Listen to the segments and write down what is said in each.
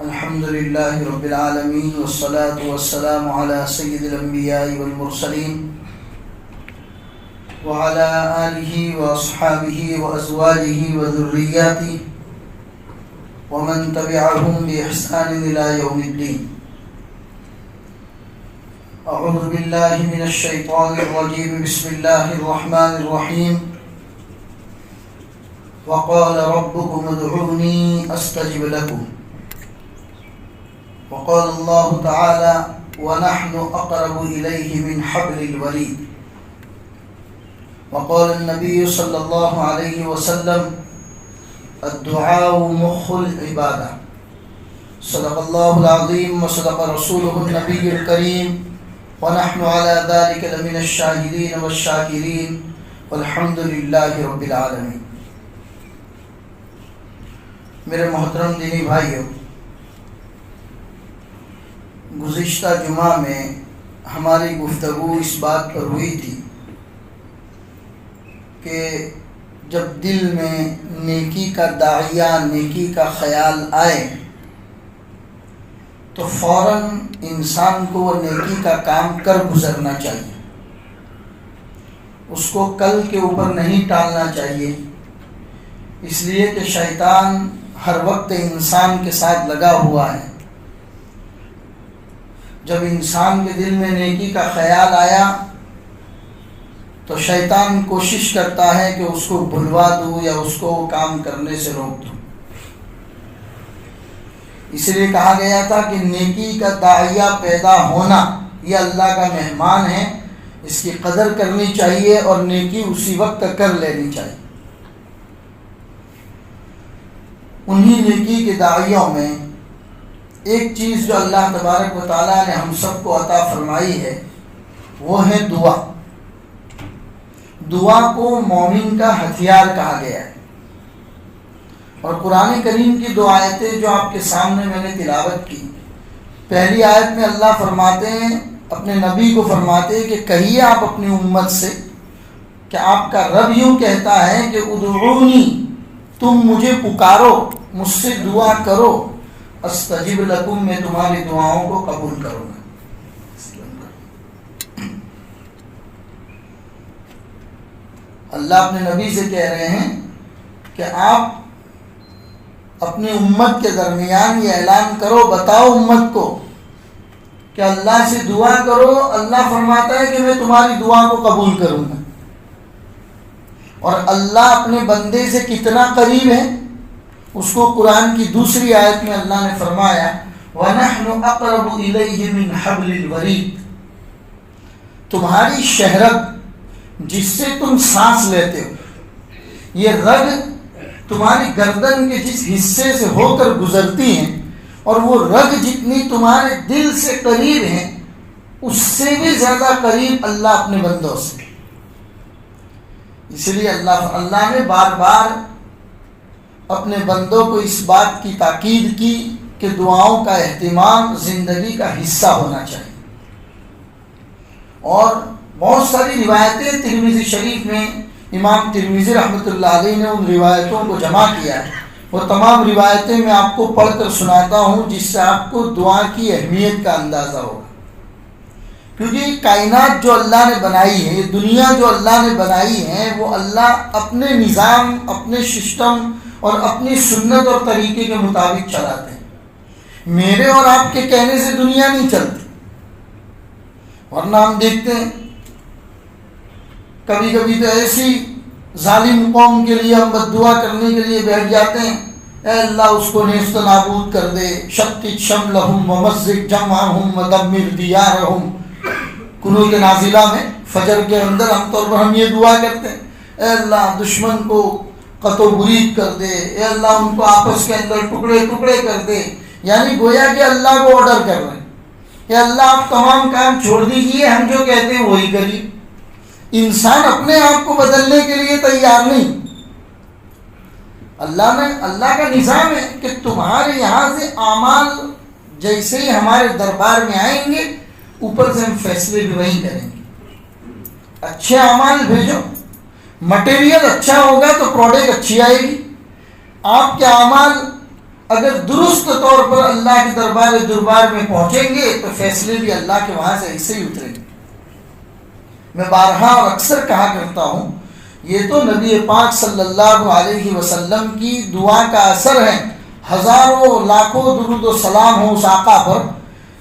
الحمد لله رب العالمين والصلاة والسلام على سيد الأنبياء والمرسلين وعلى آله وأصحابه وأزواجه وذرياته ومن تبعهم بإحسان إلى يوم الدين. أعوذ بالله من الشيطان الرجيم. بسم الله الرحمن الرحيم. وقال ربكم ادعوني أستجب لكم. وقال الله تعالى ونحن أقرب إليه من حبل الوريد. وقال النبي صلى الله عليه وسلم الدعاء مخ العبادة. صدق الله العظيم وصدق رسوله النبي الكريم ونحن على ذلك لمن الشاهدين والشاكرين والحمد لله رب العالمين. میرے محترم دینی بھائیوں، گزشتہ جمعہ میں ہماری گفتگو اس بات پر ہوئی تھی کہ جب دل میں نیکی کا داعیہ، نیکی کا خیال آئے تو فوراً انسان کو وہ نیکی کا کام کر گزرنا چاہیے، اس کو کل کے اوپر نہیں ٹالنا چاہیے، اس لیے کہ شیطان ہر وقت انسان کے ساتھ لگا ہوا ہے. جب انسان کے دل میں نیکی کا خیال آیا تو شیطان کوشش کرتا ہے کہ اس کو بھلوا دوں یا اس کو کام کرنے سے روک دوں. اس لیے کہا گیا تھا کہ نیکی کا داعیہ پیدا ہونا یہ اللہ کا مہمان ہے، اس کی قدر کرنی چاہیے اور نیکی اسی وقت کر لینی چاہیے. انہی نیکی کے داعیوں میں ایک چیز جو اللہ تبارک و تعالیٰ نے ہم سب کو عطا فرمائی ہے وہ ہے دعا. دعا کو مومن کا ہتھیار کہا گیا ہے، اور قرآن کریم کی دو آیتیں جو آپ کے سامنے میں نے تلاوت کی، پہلی آیت میں اللہ فرماتے ہیں، اپنے نبی کو فرماتے ہیں کہ کہیے آپ اپنی امت سے کہ آپ کا رب یوں کہتا ہے کہ ادعونی، تم مجھے پکارو، مجھ سے دعا کرو، استجب لکم، میں تمہاری دعاؤں کو قبول کروں گا. اللہ اپنے نبی سے کہہ رہے ہیں کہ آپ اپنی امت کے درمیان یہ اعلان کرو، بتاؤ امت کو کہ اللہ سے دعا کرو. اللہ فرماتا ہے کہ میں تمہاری دعا کو قبول کروں گا. اور اللہ اپنے بندے سے کتنا قریب ہے اس کو قرآن کی دوسری آیت میں اللہ نے فرمایا وَنَحْنُ أَقْرَبُ إِلَيْهِ مِنْ حَبْلِ الْوَرِيدِ. تمہاری شہرت جس سے تم سانس لیتے ہو، یہ رگ تمہاری گردن کے جس حصے سے ہو کر گزرتی ہیں، اور وہ رگ جتنی تمہارے دل سے قریب ہیں اس سے بھی زیادہ قریب اللہ اپنے بندوں سے. اس لیے اللہ نے بار بار اپنے بندوں کو اس بات کی تاکید کی کہ دعاؤں کا اہتمام زندگی کا حصہ ہونا چاہیے. اور بہت ساری روایتیں ترمذی شریف میں امام ترمذی رحمۃ اللہ علیہ نے ان روایتوں کو جمع کیا ہے. وہ تمام روایتیں میں آپ کو پڑھ کر سناتا ہوں جس سے آپ کو دعا کی اہمیت کا اندازہ ہوگا. کیونکہ یہ کائنات جو اللہ نے بنائی ہے، یہ دنیا جو اللہ نے بنائی ہے، وہ اللہ اپنے نظام، اپنے سسٹم اور اپنی سنت اور طریقے کے مطابق چلاتے ہیں. میرے اور آپ کے کہنے سے دنیا نہیں چلتی. ورنہ ہم دیکھتے ہیں کبھی کبھی تو ایسی ظالم قوم کے لیے ہم بد دعا کرنے کے لیے بیٹھ جاتے ہیں، اے اللہ اس کو نیست و نابود کر دے، شتت شملہم ومزق جمعہم ودمر دیارہم. قنوت نازلہ میں فجر کے اندر عام طور پر ہم یہ دعا کرتے ہیں، اے اللہ دشمن کو قطع و برید کر دے، اے اللہ ان کو آپس کے اندر ٹکڑے ٹکڑے کر دے. یعنی گویا کہ اللہ کو آرڈر کر رہے ہیں کہ اللہ آپ تمام کام چھوڑ دیجئے، ہم جو کہتے ہیں وہی کریے. انسان اپنے آپ کو بدلنے کے لیے تیار نہیں. اللہ کا نظام ہے کہ تمہارے یہاں سے اعمال جیسے ہی ہمارے دربار میں آئیں گے اوپر سے ہم فیصلے بھی وہی کریں گے. اچھے اعمال بھیجو، مٹیریل اچھا ہوگا تو پروڈکٹ اچھی آئے گی. آپ کے اعمال اگر درست طور پر اللہ کے دربار میں پہنچیں گے تو فیصلے بھی اللہ کے وہاں سے ایسے ہی اتریں گے۔ میں بارہا اور اکثر کہا کرتا ہوں، یہ تو نبی پاک صلی اللہ علیہ وسلم کی دعا کا اثر ہے۔ ہزاروں لاکھوں درود و سلام ہو اس آقا پر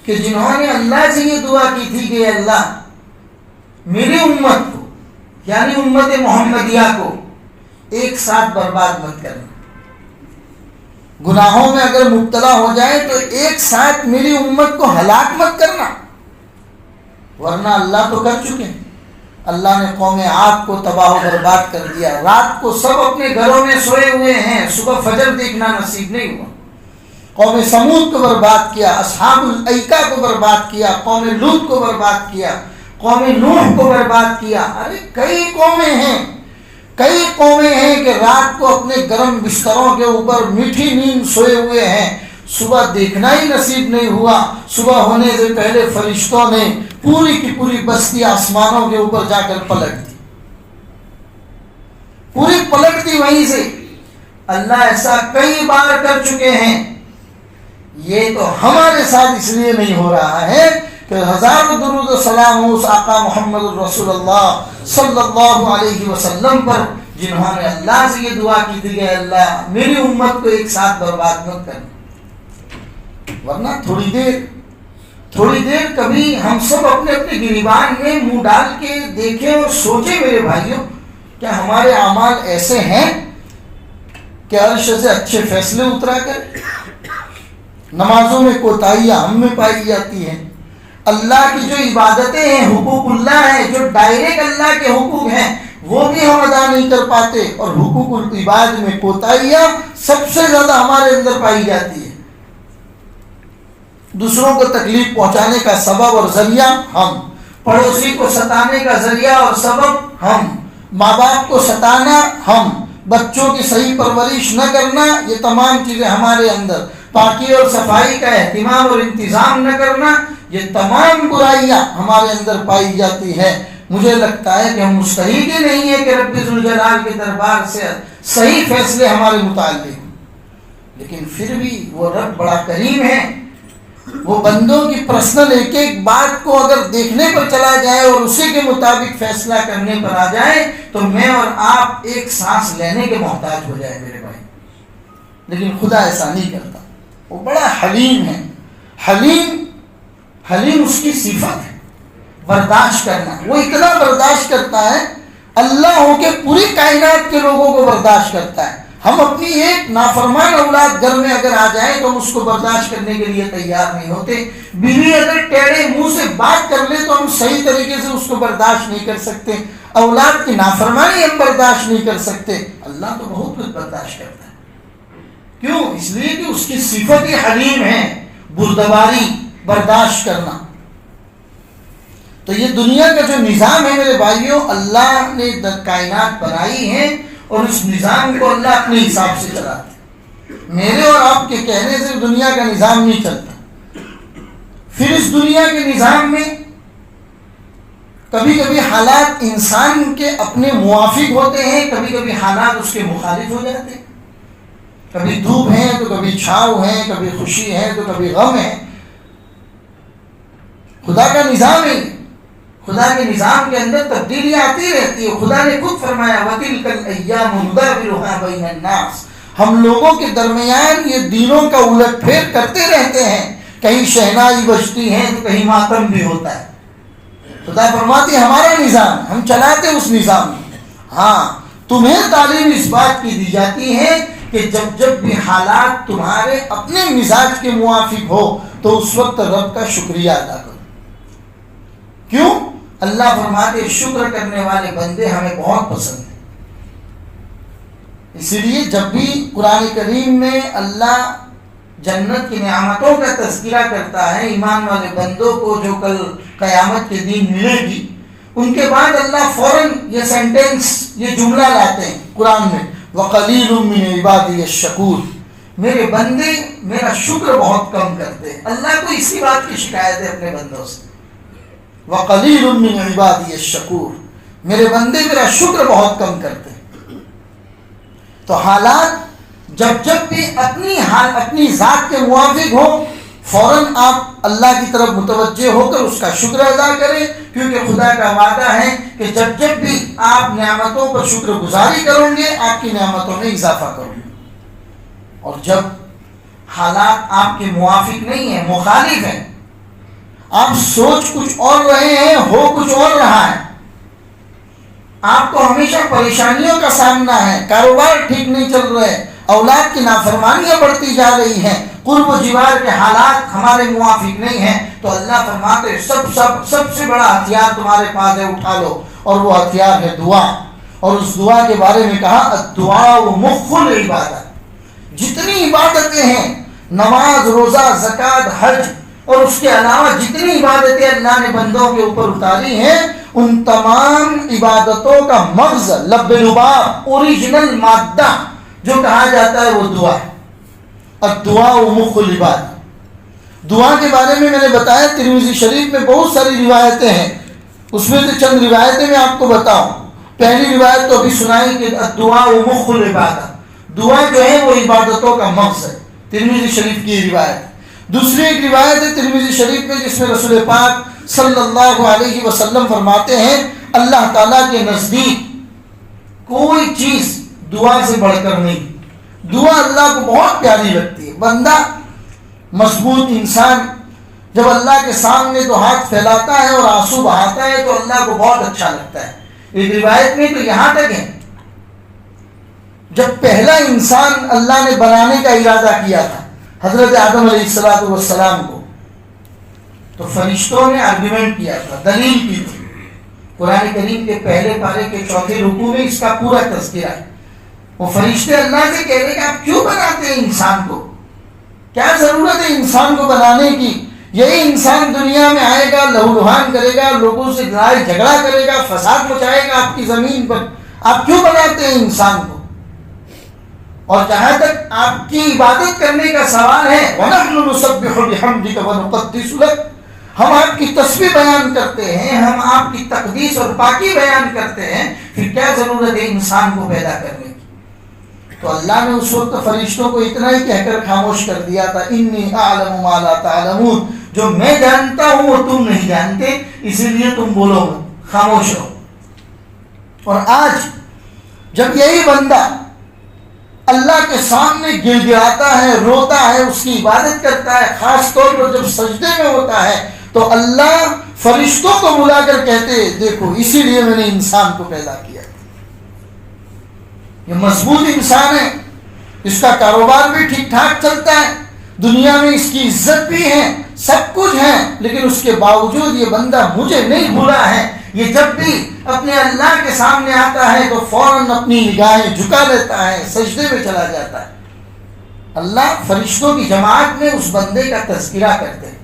کہ جنہوں نے اللہ سے یہ دعا کی تھی کہ اللہ میری امت کو، یعنی امت محمدیہ کو ایک ساتھ برباد مت کرنا، گناہوں میں اگر مبتلا ہو جائے تو ایک ساتھ میری امت کو ہلاک مت کرنا، ورنہ اللہ تو کر چکے ہیں۔ اللہ نے قوم عاد کو تباہ و برباد کر دیا، رات کو سب اپنے گھروں میں سوئے ہوئے ہیں، صبح فجر دیکھنا نصیب نہیں ہوا۔ قوم سمود کو برباد کیا، اصحاب الایکہ کو برباد کیا، قوم لوط کو برباد کیا، قوم نوح کو برباد کیا۔ ارے کئی قومیں ہیں کہ رات کو اپنے گرم بستروں کے اوپر میٹھی نیند سوئے ہوئے ہیں، صبح دیکھنا ہی نصیب نہیں ہوا۔ صبح ہونے سے پہلے فرشتوں نے پوری کی پوری بستی آسمانوں کے اوپر جا کر پلٹ دی، پوری پلٹ دی وہیں سے۔ اللہ ایسا کئی بار کر چکے ہیں، یہ تو ہمارے ساتھ اس لیے نہیں ہو رہا ہے کہ ہزاروں درود و سلام ہو اس آقا محمد رسول اللہ صلی اللہ علیہ وسلم پر جنہوں نے اللہ سے یہ دعا کی تھی کہ اللہ میری امت کو ایک ساتھ برباد مت کرنا۔ ورنہ تھوڑی دیر کبھی ہم سب اپنے اپنے گریبان میں منہ ڈال کے دیکھیں اور سوچیں میرے بھائیوں، کیا ہمارے اعمال ایسے ہیں کہ عرش سے اچھے فیصلے اترا کر؟ نمازوں میں کوتاہیاں ہم میں پائی جاتی ہیں، اللہ کی جو عبادتیں ہیں، حقوق اللہ ہیں، جو ڈائریکٹ اللہ کے حقوق ہیں وہ بھی ہم ادا نہیں کر پاتے، اور حقوق العباد میں کوتاہیاں سب سے زیادہ ہمارے اندر پائی جاتی ہے۔ دوسروں کو تکلیف پہنچانے کا سبب اور ذریعہ ہم، پڑوسی کو ستانے کا ذریعہ اور سبب ہم، ماں باپ کو ستانا ہم، بچوں کی صحیح پرورش نہ کرنا، یہ تمام چیزیں ہمارے اندر، پاکی اور صفائی کا اہتمام اور انتظام نہ کرنا، یہ تمام برائیاں ہمارے اندر پائی جاتی ہے۔ مجھے لگتا ہے کہ ہم مستحق ہی نہیں ہے کہ رب ذوالجلال کے دربار سے صحیح فیصلے ہمارے متعلق ہوں، لیکن پھر بھی وہ رب بڑا کریم ہے، وہ بندوں کی پرسنل ایک ایک بات کو اگر دیکھنے پر چلا جائے اور اسی کے مطابق فیصلہ کرنے پر آ جائے تو میں اور آپ ایک سانس لینے کے محتاج ہو جائے میرے بھائی، لیکن خدا ایسا نہیں کرتا، وہ بڑا حلیم ہے۔ حلیم اس کی صفت ہے، برداشت کرنا، وہ اتنا برداشت کرتا ہے، اللہ ہو کے پوری کائنات کے لوگوں کو برداشت کرتا ہے۔ ہم اپنی ایک نافرمان اولاد گھر میں اگر آ جائیں تو ہم اس کو برداشت کرنے کے لیے تیار نہیں ہوتے، بیوی اگر ٹیڑے منہ سے بات کر لے تو ہم صحیح طریقے سے اس کو برداشت نہیں کر سکتے، اولاد کی نافرمانی ہم برداشت نہیں کر سکتے، اللہ تو بہت کچھ برداشت کرتا ہے۔ کیوں؟ اس لیے کہ اس کی صفت ہی حلیم ہے، بردباری، برداشت کرنا۔ تو یہ دنیا کا جو نظام ہے میرے بھائیوں، اللہ نے کائنات بنائی ہے اور اس نظام کو اللہ اپنے حساب سے چلاتا ہے، میرے اور آپ کے کہنے سے دنیا کا نظام نہیں چلتا۔ پھر اس دنیا کے نظام میں کبھی کبھی حالات انسان کے اپنے موافق ہوتے ہیں، کبھی کبھی حالات اس کے مخالف ہو جاتے ہیں، کبھی دھوپ ہے تو کبھی چھاؤ ہے، کبھی خوشی ہے تو کبھی غم ہے۔ خدا کا نظام ہے، خدا کے نظام کے اندر تبدیلیاں آتی رہتی ہے۔ خدا نے خود فرمایا وَتِلْكَ الْأَيَّامُ نُدَاوِلُهَا بَيْنَ النَّاسِ، ہم لوگوں کے درمیان یہ دینوں کا الٹ پھیر کرتے رہتے ہیں، کہیں شہنائی بجتی ہے تو کہیں ماتم بھی ہوتا ہے۔ خدا فرماتی ہمارا نظام، ہم چلاتے اس نظام میں۔ ہاں، تمہیں تعلیم اس بات کی دی جاتی ہے کہ جب بھی حالات تمہارے اپنے مزاج کے موافق ہو تو اس وقت رب کا شکریہ ادا کرو۔ کیوں؟ اللہ فرماتے شکر کرنے والے بندے ہمیں بہت پسند ہیں۔ اسی لیے جب بھی قرآن کریم میں اللہ جنت کی نعمتوں کا تذکرہ کرتا ہے، ایمان والے بندوں کو جو کل قیامت کے دن ملے گی، ان کے بعد اللہ فوراً یہ سینٹینس، یہ جملہ لاتے ہیں قرآن میں، وَقَلِيلٌ مِّنْ عِبَادِيَ الشَّكُورُ، میرے بندے میرا شکر بہت کم کرتے ہیں۔ اللہ کو اسی بات کی شکایت ہے اپنے بندوں سے، وَقَلِيلٌ مِّنْ عِبَادِيَ الشَّكُورُ، میرے بندے میرا شکر بہت کم کرتے ہیں۔ تو حالات جب بھی اپنی ذات کے موافق ہو فوراً آپ اللہ کی طرف متوجہ ہو کر اس کا شکر ادا کریں، کیونکہ خدا کا وعدہ ہے کہ جب بھی آپ نعمتوں پر شکر گزاری کریں گے آپ کی نعمتوں میں اضافہ کروں گے۔ اور جب حالات آپ کے موافق نہیں ہیں، مخالف ہیں، آپ سوچ کچھ اور رہے ہیں، ہو کچھ اور رہا ہے، آپ کو ہمیشہ پریشانیوں کا سامنا ہے، کاروبار ٹھیک نہیں چل رہے، اولاد کی نافرمانیاں بڑھتی جا رہی ہیں، قرب و جوار کے حالات ہمارے موافق نہیں ہیں، تو اللہ فرماتے سب سے بڑا ہتھیار تمہارے پاس ہے، اٹھا لو، اور وہ ہتھیار ہے دعا۔ اور اس دعا کے بارے میں کہا الدعاء مخ العبادت، جتنی عبادتیں ہیں، نماز، روزہ، زکوٰۃ، حج، اور اس کے علاوہ جتنی عبادتیں اللہ نے بندوں کے اوپر اتاری ہیں، ان تمام عبادتوں کا مغز، لب لباب، اوریجنل مادہ جو کہا جاتا ہے وہ دعا ہے۔ الدعاء مخ العبادت۔ دعا کے بارے میں نے بتایا ترمذی شریف میں بہت ساری روایتیں ہیں، اس میں سے چند روایتیں میں آپ کو بتاؤں۔ پہلی روایت تو ابھی سنائی کہ الدعاء مخ العبادت، دعا جو ہے وہ عبادتوں کا مغز ہے، ترمذی شریف کی روایت۔ دوسری ایک روایت ہے ترمذی شریف میں جس میں رسول پاک صلی اللہ علیہ وسلم فرماتے ہیں اللہ تعالیٰ کے نزدیک کوئی چیز دعا سے بڑھ کر نہیں۔ دعا اللہ کو بہت پیاری لگتی ہے۔ بندہ مضبوط انسان جب اللہ کے سامنے تو ہاتھ پھیلاتا ہے اور آنسو بہاتا ہے تو اللہ کو بہت اچھا لگتا ہے۔ ایک روایت میں تو یہاں تک ہے جب پہلا انسان اللہ نے بنانے کا ارادہ کیا تھا حضرت آدم علیہ السلام کو، تو فرشتوں نے آرگومنٹ کیا تھا، دلیل کی تھی۔ قرآن کریم کے پہلے پارے کے چوتھے رکوع میں اس کا پورا تذکرہ ہے۔ وہ فرشتے اللہ سے کہہ رہے کہ آپ کیوں بناتے ہیں انسان کو، کیا ضرورت ہے انسان کو بنانے کی؟ یہی انسان دنیا میں آئے گا، لہو لہان کرے گا، لوگوں سے لڑائی جھگڑا کرے گا، فساد مچائے گا آپ کی زمین پر، آپ کیوں بناتے ہیں انسان کو؟ اور جہاں تک آپ کی عبادت کرنے کا سوال ہے وَنَحْنُ نُسَبِّحُ بِحَمْدِكَ وَنُقَدِّسُ لَكَ، ہم آپ کی تسبیح بیان کرتے ہیں، ہم آپ کی تقدیس اور پاکی بیان کرتے ہیں، پھر کیا ضرورت ہے انسان کو پیدا کرنے کی؟ تو اللہ نے اس وقت فرشتوں کو اتنا ہی کہہ کر خاموش کر دیا تھا انی اعلم ما لا تعلمون، جو میں جانتا ہوں وہ تم نہیں جانتے، اسی لیے تم بولو خاموش رہو۔ اور آج جب یہی بندہ اللہ کے سامنے گر گراتا ہے، روتا ہے، اس کی عبادت کرتا ہے، خاص طور پر جب سجدے میں ہوتا ہے تو اللہ فرشتوں کو بلا کر کہتے دیکھو اسی لیے میں نے انسان کو پیدا کیا۔ یہ مضبوط انسان ہے، اس کا کاروبار بھی ٹھیک ٹھاک چلتا ہے، دنیا میں اس کی عزت بھی ہے، سب کچھ ہے، لیکن اس کے باوجود یہ بندہ مجھے نہیں بھولا ہے۔ یہ جب بھی اپنے اللہ کے سامنے آتا ہے تو فوراً اپنی نگاہیں جھکا لیتا ہے، سجدے میں چلا جاتا ہے۔ اللہ فرشتوں کی جماعت میں اس بندے کا تذکرہ کرتے ہیں،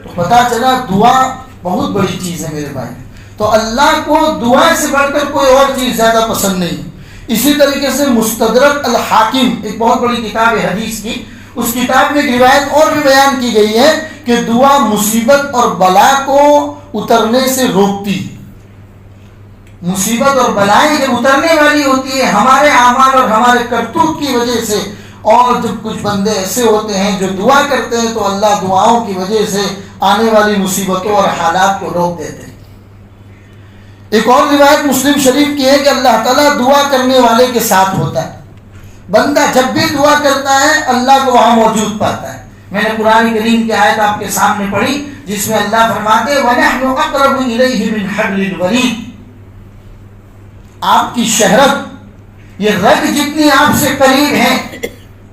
تو پتہ چلا دعا بہت بڑی چیز ہے میرے بھائی۔ تو اللہ کو دعا سے بڑھ کر کوئی اور چیز زیادہ پسند نہیں۔ اسی طریقے سے مستدرک الحاکم ایک بہت بڑی کتاب ہے حدیث کی، اس کتاب میں ایک روایت اور بھی بیان کی گئی ہے کہ دعا مصیبت اور بلا کو اترنے سے روکتی۔ مصیبت اور بلائیں جب اترنے والی ہوتی ہے ہمارے اعمال اور ہمارے کرتوت کی وجہ سے، اور جب کچھ بندے ایسے ہوتے ہیں جو دعا کرتے ہیں تو اللہ دعاؤں کی وجہ سے آنے والی مصیبتوں اور حالات کو روک دیتے ہیں۔ ایک اور روایت مسلم شریف کی ہے کہ اللہ تعالیٰ دعا کرنے والے کے ساتھ ہوتا ہے۔ بندہ جب بھی دعا کرتا ہے اللہ کو وہاں موجود پاتا ہے۔ میں نے قرآن کریم کی آیت آپ کے سامنے پڑھی جس میں اللہ فرماتے ہیں وَنَحْنُ أَقْرَبُ إِلَيْهِ مِنْ حَبْلِ الْوَرِيدِ، آپ کی شہرت، یہ رگ جتنی آپ سے قریب ہے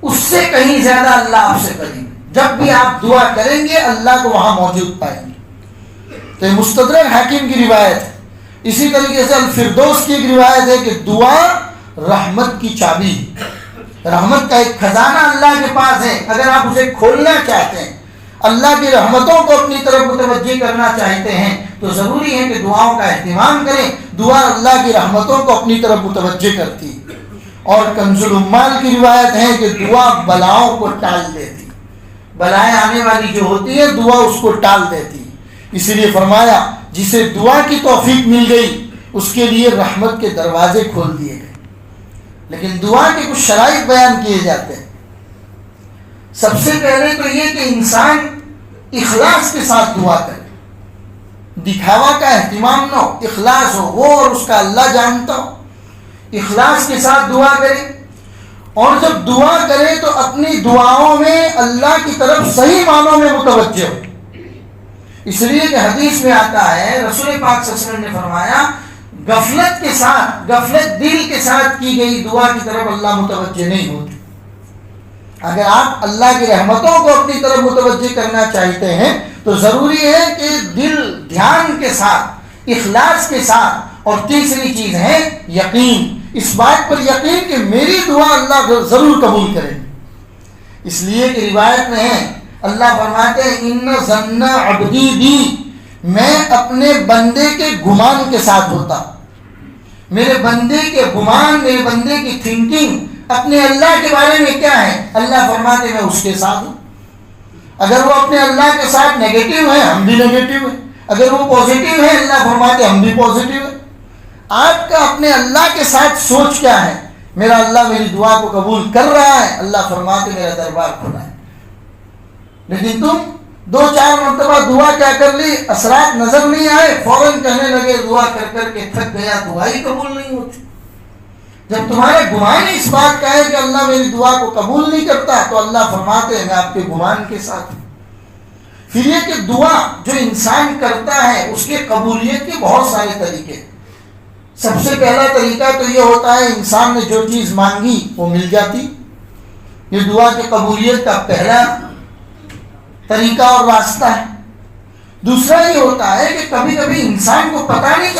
اس سے کہیں زیادہ اللہ آپ سے قریب ہے۔ جب بھی آپ دعا کریں گے اللہ کو وہاں موجود پائیں گے۔ تو یہ مستدرک حاکم کی روایت ہے۔ اسی طریقے سے الفردوس کی ایک روایت ہے کہ دعا رحمت کی چابی، رحمت کا ایک خزانہ اللہ کے پاس ہے، اگر آپ اسے کھولنا چاہتے ہیں، اللہ کی رحمتوں کو اپنی طرف متوجہ کرنا چاہتے ہیں تو ضروری ہے کہ دعاؤں کا اہتمام کریں۔ دعا اللہ کی رحمتوں کو اپنی طرف متوجہ کرتی ہے۔ اور کنز العمال کی روایت ہے کہ دعا بلاؤں کو ٹال دیتی، بلائیں آنے والی جو ہوتی ہے دعا اس کو ٹال دیتی، اسی لیے فرمایا جسے دعا کی توفیق مل گئی اس کے لیے رحمت کے دروازے کھول دیے گئے۔ لیکن دعا کے کچھ شرائط بیان کیے جاتے ہیں. سب سے پہلے تو یہ کہ انسان اخلاص کے ساتھ دعا کرے, دکھاوا کا اہتمام نہ ہو, اخلاص ہو, وہ اور اس کا اللہ جانتا ہو. اخلاص کے ساتھ دعا کرے, اور جب دعا کرے تو اپنی دعاؤں میں اللہ کی طرف صحیح معنوں میں متوجہ ہو. اس لیے کہ حدیث میں آتا ہے, رسول پاک صلی اللہ علیہ وسلم نے فرمایا, غفلت کے ساتھ, غفلت دل کے ساتھ کی گئی دعا کی طرف اللہ متوجہ نہیں ہوتی. اگر آپ اللہ کی رحمتوں کو اپنی طرف متوجہ کرنا چاہتے ہیں تو ضروری ہے کہ دل دھیان کے ساتھ, اخلاص کے ساتھ, اور تیسری چیز ہے یقین, اس بات پر یقین کہ میری دعا اللہ ضرور قبول کرے. اس لیے کہ روایت میں ہے, اللہ فرماتے ہیں ان ظن عبدی بی, میں اپنے بندے کے گمان کے ساتھ ہوتا. میرے بندے کے گمان, میرے بندے کی تھنکنگ اپنے اللہ کے بارے میں کیا ہے, اللہ فرماتے میں اس کے ساتھ ہوں. اگر وہ اپنے اللہ کے ساتھ نیگیٹو ہے, ہم بھی نیگیٹو ہیں. اگر وہ پازیٹیو ہے, اللہ فرماتے ہم بھی پازیٹیو ہیں. آپ کا اپنے اللہ کے ساتھ سوچ کیا ہے؟ میرا اللہ میری دعا کو قبول کر رہا ہے, اللہ فرماتے میرا دربار کھلا ہے. لیکن تم 2-4 مرتبہ دعا کیا کر لی, اثرات نظر نہیں آئے, فوراً کہنے لگے دعا کر کر کے تھک گیا, دعا ہی قبول نہیں ہوتی. جب تمہارا گمان اس بات کا ہے کہ اللہ میری دعا کو قبول نہیں کرتا, تو اللہ فرماتے ہیں میں آپ کے گمان کے ساتھ ہوں. پھر یہ کہ دعا جو انسان کرتا ہے اس کے قبولیت کے بہت سارے طریقے. سب سے پہلا طریقہ تو یہ ہوتا ہے انسان نے جو چیز مانگی وہ مل جاتی. یہ دعا کی قبولیت کا پہلا طریقہ اور واسطہ ہے. دوسرا یہ ہوتا ہے کہ کبھی کبھی انسان کو پتہ نہیں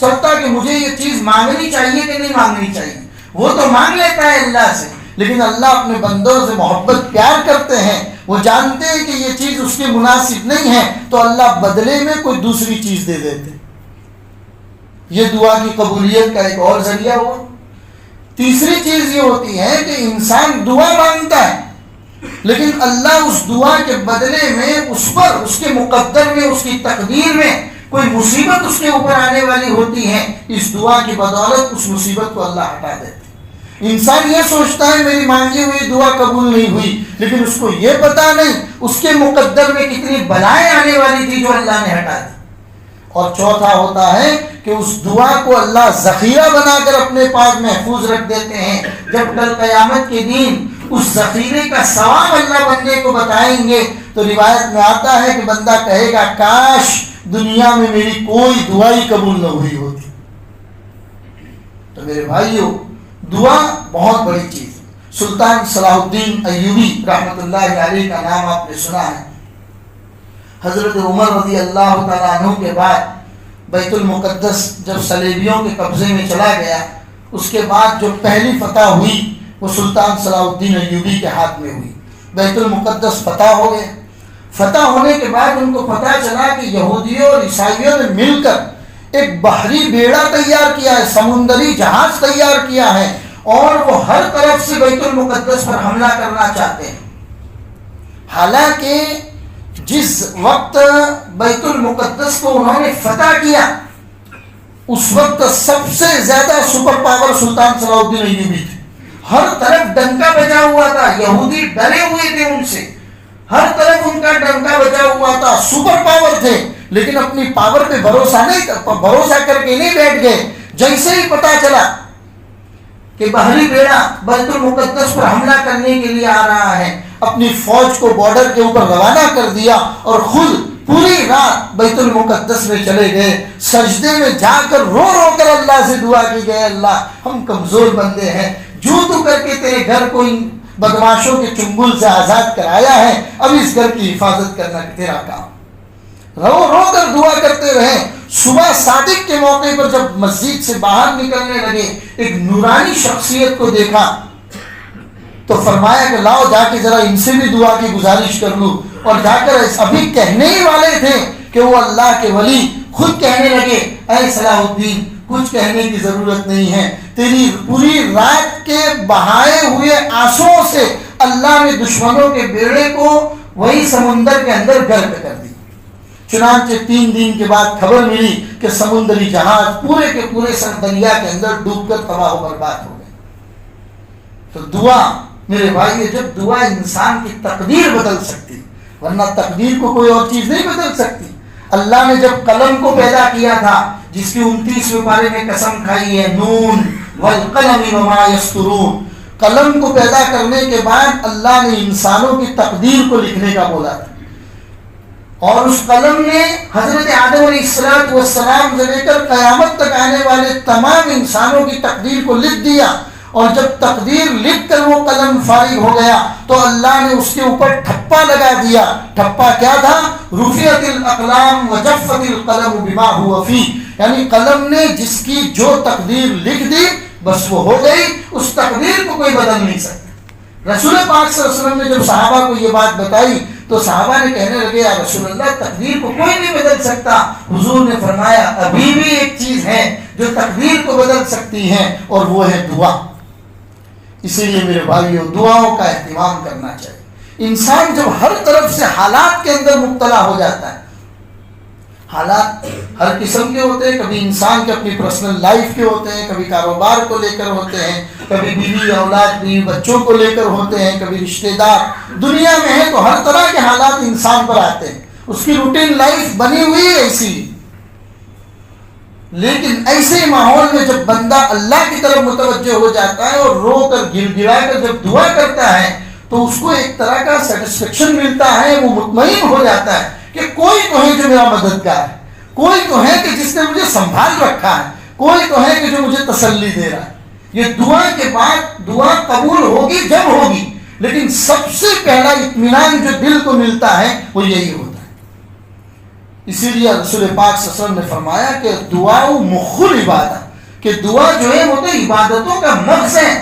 چلتا کہ مجھے یہ چیز مانگنی چاہیے کہ نہیں مانگنی چاہیے. وہ تو مانگ لیتا ہے اللہ سے, لیکن اللہ اپنے بندوں سے محبت پیار کرتے ہیں, وہ جانتے ہیں کہ یہ چیز اس کے مناسب نہیں ہے, تو اللہ بدلے میں کوئی دوسری چیز دے دیتے. یہ دعا کی قبولیت کا ایک اور ذریعہ ہوا. تیسری چیز یہ ہوتی ہے کہ انسان دعا مانگتا ہے, لیکن اللہ اس دعا کے بدلے میں اس پر, اس کے مقدر میں, اس کی تقدیر میں کوئی مصیبت اس کے اوپر آنے والی ہوتی ہے. اس دعا کی بدولت اس مصیبت کو اللہ ہٹا دیتے. انسان یہ سوچتا ہے میری مانگی ہوئی دعا قبول نہیں ہوئی, لیکن اس کو یہ پتا نہیں اس کے مقدر میں کتنی بلائیں آنے والی تھی جو اللہ نے ہٹا دی. اور چوتھا ہوتا ہے کہ اس دعا کو اللہ ذخیرہ بنا کر اپنے پاس محفوظ رکھ دیتے ہیں. جب کل قیامت کے دن اس ذخیرے کا ثواب اللہ بندے کو بتائیں گے تو روایت میں آتا ہے کہ بندہ کہے گا کاش دنیا میں میری کوئی دعا ہی قبول نہ ہوئی ہوتی. تو میرے بھائیو, دعا بہت بڑی چیز ہے. سلطان صلاح الدین ایوبی رحمۃ اللہ علیہ کا نام آپ نے سنا ہے. حضرت عمر رضی اللہ تعالیٰ عنہ کے بعد بیت المقدس جب صلیبیوں کے قبضے میں چلا گیا, اس کے بعد جو پہلی فتح ہوئی وہ سلطان صلاح الدین ایوبی کے ہاتھ میں ہوئی. بیت المقدس فتح ہو گیا. فتح ہونے کے بعد ان کو پتہ چلا کہ یہودیوں اور عیسائیوں نے مل کر ایک بحری بیڑا تیار کیا ہے, سمندری جہاز تیار کیا ہے, اور وہ ہر طرف سے بیت المقدس پر حملہ کرنا چاہتے ہیں. حالانکہ جس وقت بیت المقدس کو انہوں نے فتح کیا اس وقت سب سے زیادہ سپر پاور سلطان صلاح الدین ایوبی تھے. ہر طرف ڈنکا بجا ہوا تھا, یہودی ڈرے ہوئے تھے ان سے, ہر طرف ان کا ڈنکا بجا ہوا تھا, سپر پاور تھے, لیکن اپنی پاور پہ بھروسہ کر کے نہیں بیٹھ گئے. جیسے ہی پتا چلا کہ بحری بیڑا بیت المقدس پر حملہ کرنے کے لیے آ رہا ہے, اپنی فوج کو بارڈر کے اوپر روانہ کر دیا اور خود پوری رات بیت المقدس میں چلے گئے. سجدے میں جا کر رو کر اللہ سے دعا کی گئے, اللہ ہم کمزور بندے ہیں, جو تو کر کے تیرے گھر کو ان بدماشوں کے چنگل سے آزاد کرایا ہے, اب اس گھر کی حفاظت کرنا تیرا کام. رو کر دعا کرتے رہے. صبح صادق کے موقع پر جب مسجد سے باہر نکلنے لگے, ایک نورانی شخصیت کو دیکھا تو فرمایا کہ لاؤ جا کے ذرا ان سے بھی دعا کی گزارش کر لوں. اور جا کر ابھی کہنے ہی والے تھے کہ وہ اللہ کے ولی خود کہنے لگے, اے صلاح الدین کچھ کہنے کی ضرورت نہیں ہے, تیری پوری رات کے بہائے ہوئے آنسوؤں سے اللہ نے دشمنوں کے بیڑے کو وہی سمندر کے اندر غرق کر دی. چنانچہ 3 دن کے بعد خبر ملی کہ سمندری جہاز پورے کے پورے دریا کے اندر ڈوب کر تباہ و برباد ہو گئے. تو دعا میرے بھائی، جب دعا انسان کی تقدیر بدل سکتی، ورنہ تقدیر کو کوئی اور چیز نہیں بدل سکتی۔ اللہ نے جب قلم کو پیدا کیا تھا، جس کی 29ویں پارے میں قسم کھائی ہے، نون والقلم وما یسطرون، قلم کو پیدا کرنے کے بعد اللہ نے انسانوں کی تقدیر کو لکھنے کا بولا تھا، اور اس قلم نے حضرت آدم علیہ السلام سے لے کر قیامت تک آنے والے تمام انسانوں کی تقدیر کو لکھ دیا۔ اور جب تقدیر لکھ کر وہ قلم فارغ ہو گیا تو اللہ نے اس کے اوپر ٹھپا لگا دیا۔ ٹھپا کیا تھا؟ رفعت الاقلام وجفت القلم بما هو فيه، یعنی قلم نے جس کی جو تقدیر لکھ دی بس وہ ہو گئی، اس تقدیر کو کوئی بدل نہیں سکتا۔ رسول پاک صلی اللہ علیہ وسلم نے جب صحابہ کو یہ بات بتائی تو صحابہ نے کہنے لگے یا رسول اللہ، تقدیر کو کوئی نہیں بدل سکتا۔ حضور نے فرمایا ابھی بھی ایک چیز ہے جو تقدیر کو بدل سکتی ہے، اور وہ ہے دعا۔ اسی لیے میرے بھائیوں، دعاؤں کا اہتمام کرنا چاہیے۔ انسان جب ہر طرف سے حالات کے اندر مبتلا ہو جاتا ہے، حالات ہر قسم کے ہوتے ہیں، کبھی انسان کے اپنی پرسنل لائف کے ہوتے ہیں، کبھی کاروبار کو لے کر ہوتے ہیں، کبھی بیوی اولاد بیوی بچوں کو لے کر ہوتے ہیں، کبھی رشتہ دار دنیا میں ہے، تو ہر طرح کے حالات انسان پر آتے ہیں، اس کی روٹین لائف بنی ہوئی ہے ایسی۔ لیکن ایسے ماحول میں جب بندہ اللہ کی طرف متوجہ ہو جاتا ہے اور رو کر گر گرا کر جب دعا کرتا ہے تو اس کو ایک طرح کا سیٹسفیکشن ملتا ہے، وہ مطمئن ہو جاتا ہے کہ کوئی تو ہے جو میرا مددگار ہے، کوئی تو ہے کہ جس نے مجھے سنبھال رکھا ہے، کوئی تو ہے کہ جو مجھے تسلی دے رہا ہے۔ یہ دعا کے بعد دعا قبول ہوگی جب ہوگی، لیکن سب سے پہلا اطمینان جو دل کو ملتا ہے وہ یہی ہوتا ہے۔ اسی لیے رسول پاک صلی اللہ علیہ وسلم نے فرمایا کہ دعا مخ العبادت، کہ دعا جو ہے وہ تو عبادتوں کا مغز ہے۔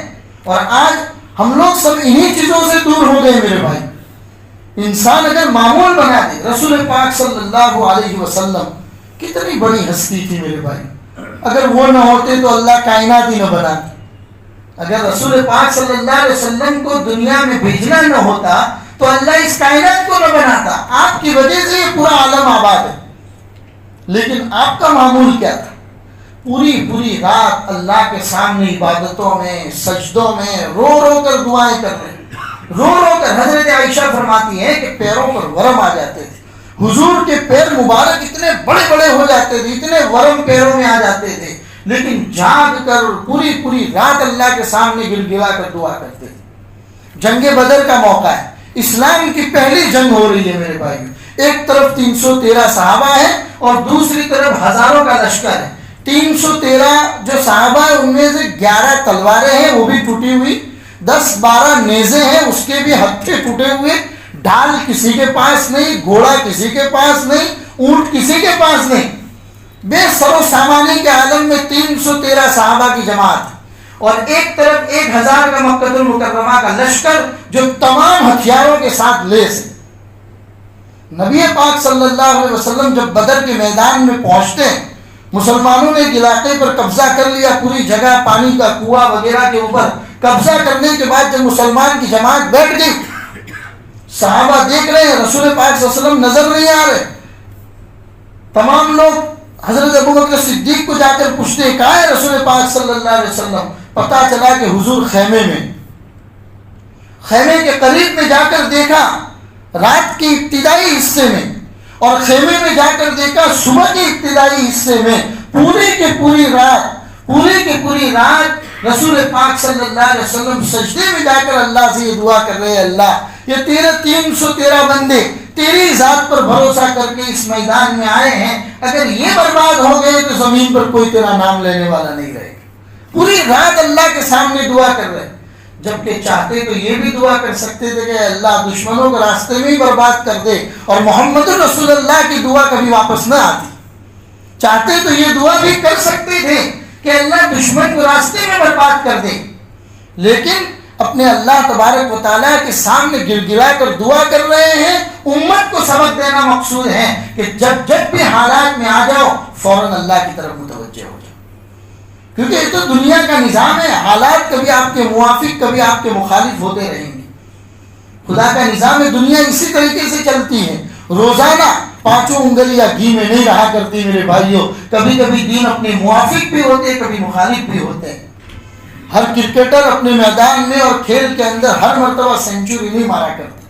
اور آج ہم لوگ سب انہی چیزوں سے دور ہو گئے میرے بھائی۔ انسان اگر معمول بنا دے، رسول پاک صلی اللہ علیہ وسلم کتنی بڑی ہستی تھی میرے بھائی، اگر وہ نہ ہوتے تو اللہ کائنات ہی نہ بناتے۔ اگر رسول پاک صلی اللہ علیہ وسلم کو دنیا میں بھیجنا نہ ہوتا تو اللہ اس کائنات کو نہ بناتا۔ آپ کی وجہ سے یہ پورا عالم آباد ہے، لیکن آپ کا معمول کیا تھا؟ پوری رات اللہ کے سامنے عبادتوں میں، سجدوں میں رو رو کر دعائیں کر رہے، رو رو کر۔ حضرت عائشہ فرماتی ہیں کہ پیروں پر ورم آ جاتے تھے، حضور کے پیر مبارک اتنے بڑے بڑے ہو جاتے تھے، اتنے ورم پیروں میں آ جاتے تھے، لیکن جاگ کر پوری رات اللہ کے سامنے گر گرا کر دعا کرتے تھے۔ جنگ بدر کا موقع ہے، اسلام کی پہلی جنگ ہو رہی ہے میرے بھائی۔ ایک طرف 313 صحابہ ہیں اور دوسری طرف ہزاروں کا لشکر ہے۔ 313 جو صحابہ ہیں ان میں سے 11 تلواریں ہیں وہ بھی ٹوٹی ہوئی، 10-12 نیزے ہیں اس کے بھی ہتھے ٹوٹے ہوئے، ڈھال کسی کے پاس نہیں، گھوڑا کسی کے پاس نہیں، اونٹ کسی کے پاس نہیں، بے سر و سامانی کے عالم میں 313 صحابہ کی جماعت، اور ایک طرف 1000 کا مکہ المکرمہ کا لشکر جو تمام ہتھیاروں کے ساتھ لیس ہے۔ نبی پاک صلی اللہ علیہ وسلم جب بدر کے میدان میں پہنچتے ہیں، مسلمانوں نے ایک علاقے پر قبضہ کر لیا، پوری جگہ پانی کا کنواں وغیرہ کے اوپر قبضہ کرنے کے بعد جب مسلمان کی جماعت بیٹھ گئی، صحابہ دیکھ رہے ہیں رسول پاک صلی اللہ علیہ وسلم نظر نہیں آ رہے۔ تمام لوگ حضرت ابوبکر صدیق کو جا کر پوچھتے ہیں کہاں ہے رسول پاک صلی اللہ علیہ وسلم؟ پتا چلا کہ حضور خیمے کے قریب میں جا کر دیکھا رات کے ابتدائی حصے میں، اور خیمے میں جا کر دیکھا صبح کے ابتدائی حصے میں، پوری کی پوری رات رسول پاک صلی اللہ علیہ وسلم سجدے میں جا کر اللہ سے یہ دعا کر رہے ہیں، اللہ یہ تیرے 313 بندے تیری ذات پر بھروسہ کر کے اس میدان میں آئے ہیں، اگر یہ برباد ہو گئے تو زمین پر کوئی تیرا نام لینے والا نہیں رہے گا۔ پوری رات اللہ کے سامنے دعا کر رہے، جبکہ چاہتے تو یہ بھی دعا کر سکتے تھے کہ اللہ دشمنوں کو راستے میں ہی برباد کر دے، اور محمد رسول اللہ کی دعا کبھی واپس نہ آتی۔ چاہتے تو یہ دعا بھی کر سکتے تھے کہ اللہ دشمن کو راستے میں برباد کر دے، لیکن اپنے اللہ تبارک و تعالیٰ کے سامنے گر گرا کر دعا کر رہے ہیں۔ امت کو سبق دینا مقصود ہے کہ جب بھی حالات میں آ جاؤ فوراً اللہ کی طرف متوجہ ہو جاؤ، کیونکہ یہ تو دنیا کا نظام ہے، حالات کبھی آپ کے موافق کبھی آپ کے مخالف ہوتے رہیں گے۔ خدا کا نظام ہے، دنیا اسی طریقے سے چلتی ہے، روزانہ 5 انگلیاں گھی میں نہیں رہا کرتی میرے بھائیوں، کبھی کبھی دین اپنے موافق بھی ہوتے ہیں، کبھی مخالف بھی ہوتے ہیں۔ ہر کرکٹر اپنے میدان میں اور کھیل کے اندر ہر مرتبہ سینچری نہیں مارا کرتا.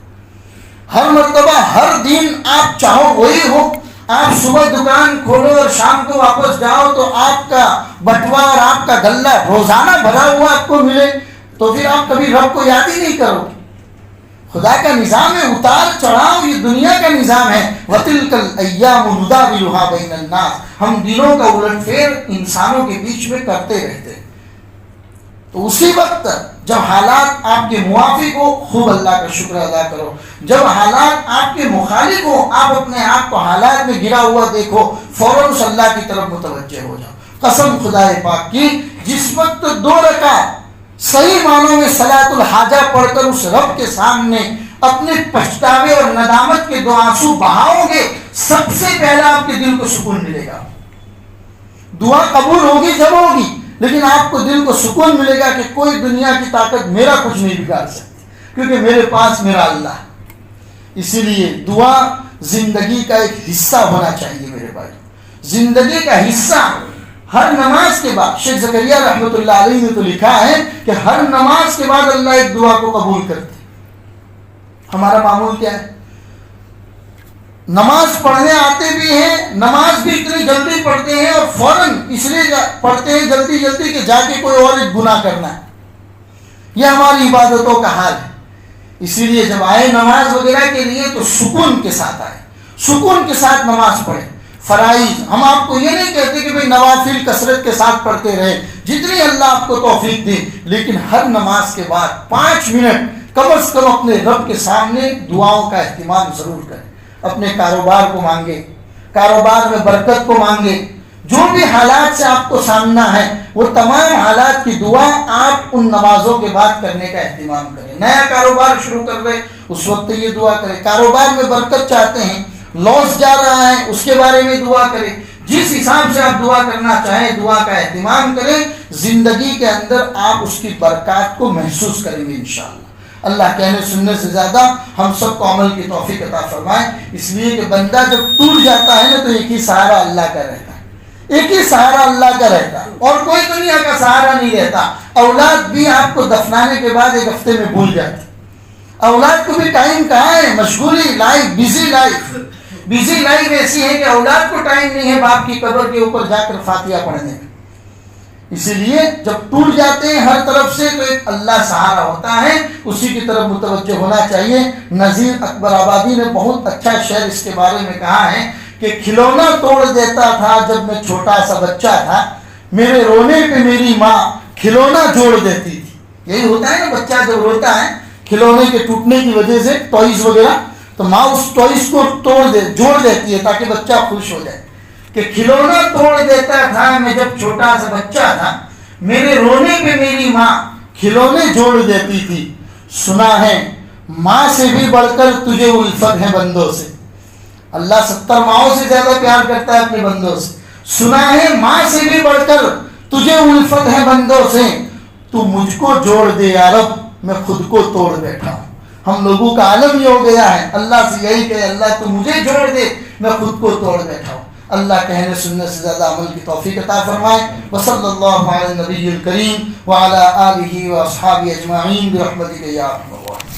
ہر مرتبہ ہر دن آپ چاہو وہی ہو. آپ صبح دکان کھولو اور شام کو واپس جاؤ تو آپ کا بٹوا اور آپ کا غلہ روزانہ بھرا ہوا آپ کو ملے, تو پھر آپ کبھی رب کو یاد ہی نہیں کرو. خدا کا نظام ہے اتار چڑھاؤ, یہ دنیا کا نظام ہے. وَتِلْكَ الْأَيَّامُ نُدَاوِلُهَا بَيْنَ النَّاسِ, ہم دنوں کا الٹ پھیر انسانوں کے بیچ میں کرتے رہتے. تو اسی وقت جب حالات آپ کے موافق ہو خوب اللہ کا شکر ادا کرو. جب حالات آپ کے مخالف ہو آپ اپنے آپ کو حالات میں گرا ہوا دیکھو, فوراً اس اللہ کی طرف متوجہ ہو جاؤ. قسم خدا پاک کی, جس وقت 2 رکعت صحیح معنوں میں صلاۃ الحاجہ پڑھ کر اس رب کے سامنے اپنے پچھتاوے اور ندامت کے 2 آنسو بہاؤ گے, سب سے پہلا آپ کے دل کو سکون ملے گا. دعا قبول ہوگی جب ہوگی, لیکن آپ کو دل کو سکون ملے گا کہ کوئی دنیا کی طاقت میرا کچھ نہیں بگاڑ سکتی, کیونکہ میرے پاس میرا اللہ. اسی لیے دعا زندگی کا ایک حصہ ہونا چاہیے میرے بھائی, زندگی کا حصہ. ہر نماز کے بعد شیخ زکریا رحمۃ اللہ علیہ نے تو لکھا ہے کہ ہر نماز کے بعد اللہ ایک دعا کو قبول کرتے. ہمارا معمول کیا ہے؟ نماز پڑھنے آتے بھی ہیں, نماز بھی اتنی جلدی پڑھتے ہیں اور فوراً اس لیے پڑھتے ہیں جلدی جلدی کہ جا کے کوئی اور ایک گناہ کرنا ہے. یہ ہماری عبادتوں کا حال ہے. اسی لیے جب آئے نماز وغیرہ کے لیے تو سکون کے ساتھ آئے, سکون کے ساتھ نماز پڑھیں. فرائض ہم آپ کو یہ نہیں کہتے کہ بھئی نوافل کثرت کے ساتھ پڑھتے رہیں, جتنی اللہ آپ کو توفیق دے, لیکن ہر نماز کے بعد 5 منٹ کم از کم اپنے رب کے سامنے دعاؤں کا اہتمام ضرور کریں. اپنے کاروبار کو مانگے, کاروبار میں برکت کو مانگے. جو بھی حالات سے آپ کو سامنا ہے وہ تمام حالات کی دعا آپ ان نمازوں کے بعد کرنے کا اہتمام کریں. نیا کاروبار شروع کر رہے اس وقت یہ دعا کریں. کاروبار میں برکت چاہتے ہیں, لاس جا رہا ہے, اس کے بارے میں دعا کریں. جس حساب سے آپ دعا کرنا چاہیں دعا کا اہتمام کریں. زندگی کے اندر آپ اس کی برکات کو محسوس کریں گے انشاءاللہ. اللہ کہنے سننے سے زیادہ ہم سب کو عمل کی توفیق عطا فرمائے. اس لیے کہ بندہ جب ٹوٹ جاتا ہے نا تو ایک ہی سہارا اللہ کا رہتا ہے, ایک ہی سہارا اللہ کا رہتا ہے, اور کوئی دنیا کا سہارا نہیں رہتا. اولاد بھی آپ کو دفنانے کے بعد 1 ہفتے میں بھول جاتی. اولاد کو بھی ٹائم کہاں ہے, مشغولی life, busy life. Busy life ایسی ہے کہ اولاد کو ٹائم نہیں ہے باپ کی قبر کے اوپر جا کر فاتحہ پڑھنے میں. اسی لیے جب ٹوٹ جاتے ہیں ہر طرف سے تو ایک اللہ سہارا ہوتا ہے, اسی کی طرف متوجہ ہونا چاہیے. نذیر اکبر آبادی نے بہت اچھا شعر اس کے بارے میں کہا ہے کہ کھلونا توڑ دیتا تھا جب میں چھوٹا سا بچہ تھا, میرے رونے پہ میری ماں کھلونا جوڑ دیتی تھی. یہی ہوتا ہے نا, بچہ جب روتا ہے کھلونے کے ٹوٹنے کی وجہ سے, ٹوائز وغیرہ, تو ماں اس ٹوائز کو جوڑ دیتی ہے تاکہ بچہ خوش ہو جائے. کہ کھلونا توڑ دیتا تھا میں جب چھوٹا سا بچہ تھا, میرے رونے پہ میری ماں کھلونے جوڑ دیتی تھی. سنا ہے ماں سے بھی بڑھ کر تجھے الفت ہے بندوں سے. اللہ 70 ماؤں سے زیادہ پیار کرتا ہے اپنے بندوں سے. سنا ہے ماں سے بھی بڑھ کر تجھے الفت ہے بندوں سے. تو مجھ کو جوڑ دے یا رب, میں خود کو توڑ بیٹھا ہوں. ہم لوگوں کا عالم یہ ہو گیا ہے, اللہ سے یہی کہ اللہ تو مجھے جوڑ دے, میں خود کو توڑ بیٹھا ہوں. اللہ کہنے سننے سے زیادہ عمل کی توفیق عطا فرمائے. وصلی اللہ علی النبی الکریم وعلی آلہ واصحابہ اجمعین برحمتک یا ارحم الراحمین.